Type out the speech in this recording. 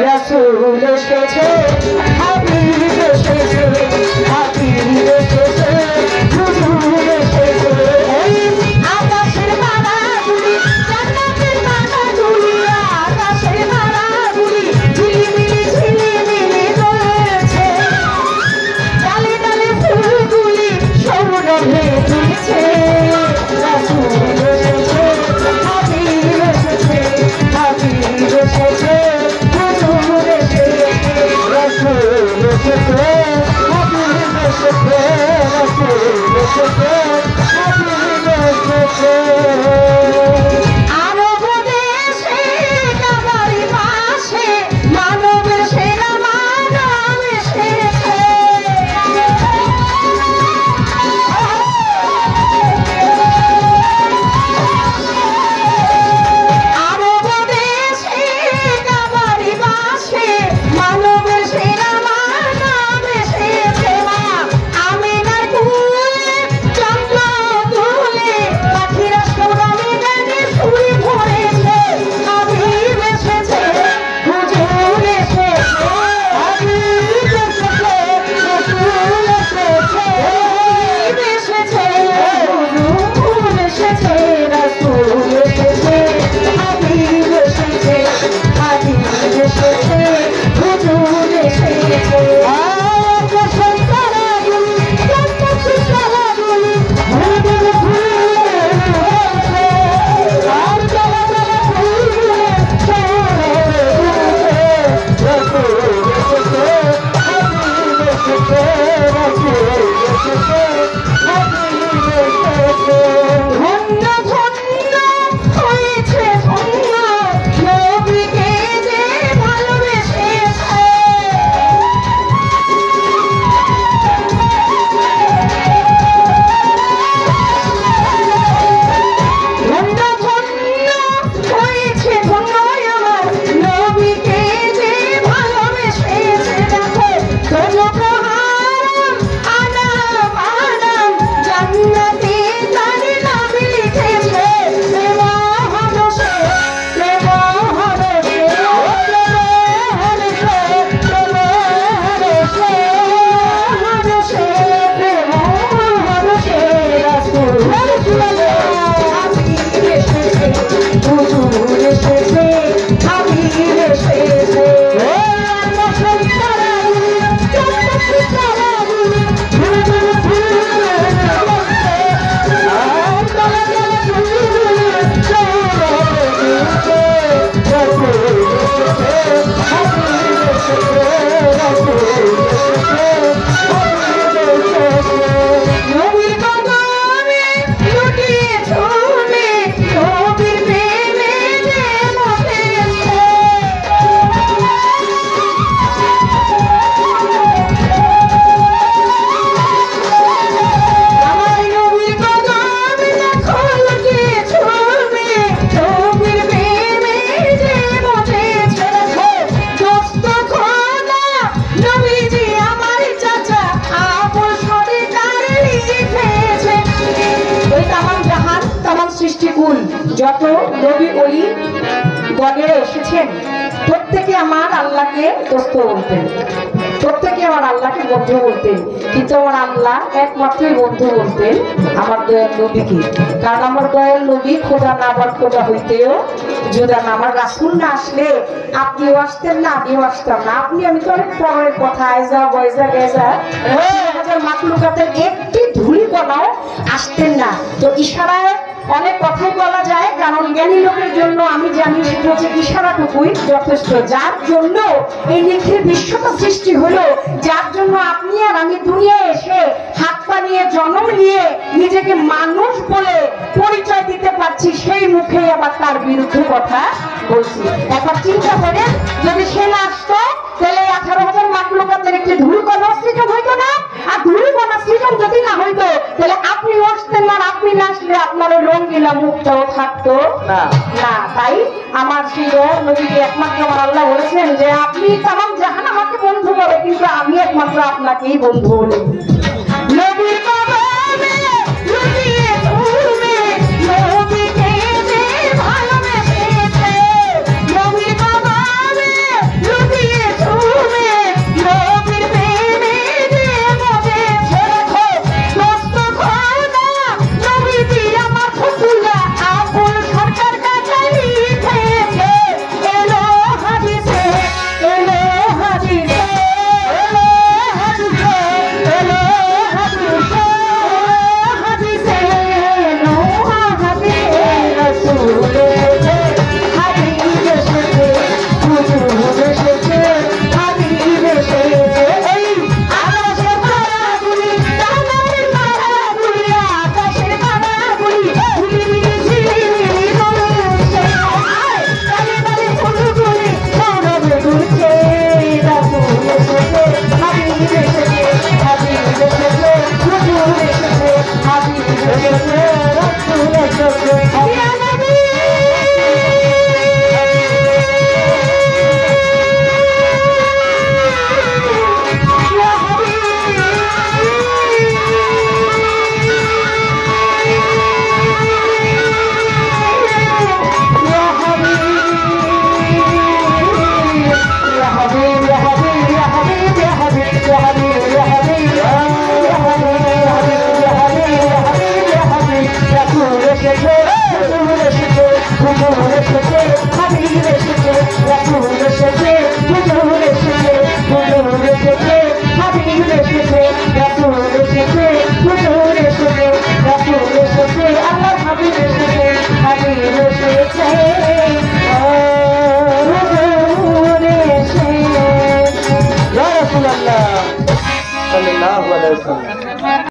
রাসূল এসেছে হাবিব এসেছে হাবিব এসেছে হুজুর এসেছে আকাশের মালাগুলি জান্নাতের মালাগুলি আকাশের মালাগুলি ঝিলিমিলি ঝিলিমিলি জ্বলছে ডালে ডালে ফুলগুলি সৌরভে দুলছে রাসূল এসেছে হাবিব এসেছে হাবিব এসেছে হুজুর এসেছে রাসূল এসেছে হাবিব এসেছে রাসূল এসেছে হাবিব এসেছে আরব দেশে কাবারি পাশে মানবের সেরা মানব এসেছে আরব দেশে কাবারি পাশে মানবের সেরা মানব এসেছে মা আমিনার কুলে চন্দ্র তুলে পাখিরা সোনালি গানে সুরে ভরেছে হাবিব এসেছে হুজুর এসেছে হাবিব এসেছে রাসূল এসেছে হাবিব এসেছে হুজুর এসেছে রাসূল এসেছে হাবিব এসেছে হাবিব এসেছে হুজুর এসেছে আকাশের তারাগুলি জান্নাতের তারাগুলি ঝিলিমিলি ঝিলিমিলি আর ডালে ডালে ফুলগুলি সৌরভে দুলছে রাসূল এসেছে হাবিব এসেছে রাসূল এসেছে হাবিব এসেছে ধন্য ধন্য হয়েছে ধন্য নবীকে যে ভালোবেসেছে ধন্য ধন্য হয়েছে ধন্য আমার নবীকে যে ভালোবেসেছে দেখো ধন্য আনাম আনাম জান্নাতে তার নাম লিখেছে প্রেমহরসে প্রেমহরসে প্রেমহরসে প্রেমহরসে প্রেমহরসে রাসূল হাবিব এসেছে হুজুর এসেছে হাবিব এসেছে আকাশের তারাগুলি জান্নাতের তারাগুলি ঝিলিমিলি ঝিলিমিলি জ্বলছে আর ডালে ডালে ফুলগুলি সৌরভে দুলছে রাসূল এসেছে হাবিব এসেছে রাসূল এসেছে হাবিব এসেছে নবীর কদমে লুটিয়ে ঝুলে নবীর প্রেমে যে মতেছে আমার নবীর কদমে দেখো লুটিয়ে ঝুলে নবীর প্রেমে যে মতেছে দেখো দোস্ত খোদা নবীজি আমার চাচা আপন সরকার লিখেছে ওই তামাম জাহান তামাম সৃষ্টিকুল যত নবী ওলি গণেরা এসেছেন প্রত্যেকে আমার আল্লাহকে দোস্ত বলতেন প্রত্যেকে আমার আল্লাহকে বন্ধু বলতেন কিন্তু আমার আল্লাহ একমাত্রই বন্ধু বলতেন আমার দয়াল নবীকে কারণ আমার দয়াল নবী খোদা না আবার খোদা হইতেও জুদা না আমার রাসূল না আসলে আপনিও আসতেন না আমিও আসতাম না আপনি আমি তো অনেক পরের কথা আয়জা বয়জা গেজা হাজার মাখলুকাতের একটি ধূলিকণাও আসতেন না তো ইশারায় অনেক কথাই বলা যায় কারণ জ্ঞানী লোকের জন্য আমি জানি সেটা হচ্ছে ইশারাটুকুই যথেষ্ট যার জন্য এই নিখিল বিশ্বটা সৃষ্টি হলো যার জন্য আপনি আর আমি দুনিয়ায় এসে হাত পা নিয়ে জন্ম নিয়ে নিজেকে মানুষ বলে পরিচয় দিতে পারছি সেই মুখে আবার তার বিরুদ্ধে কথা বলছি একবার চিন্তা করেন যদি সে না আসতো তাহলে 18,000 মাখলুকাতের একটি ধূলিকণা সৃজন হইতো না আর ধূলিকণা সৃজন যদি না হইতো তাহলে আপনি আসতেন না আপনি না আসলে আপনার রঙিলা মুখটাও থাকতো না তাই আমার সেই নবীকে একমাত্র আমার আল্লাহ বলেছেন যে আপনি তামাম জাহান আমাকে বন্ধু বলে কিন্তু আমি একমাত্র আপনাকেই বন্ধু বলি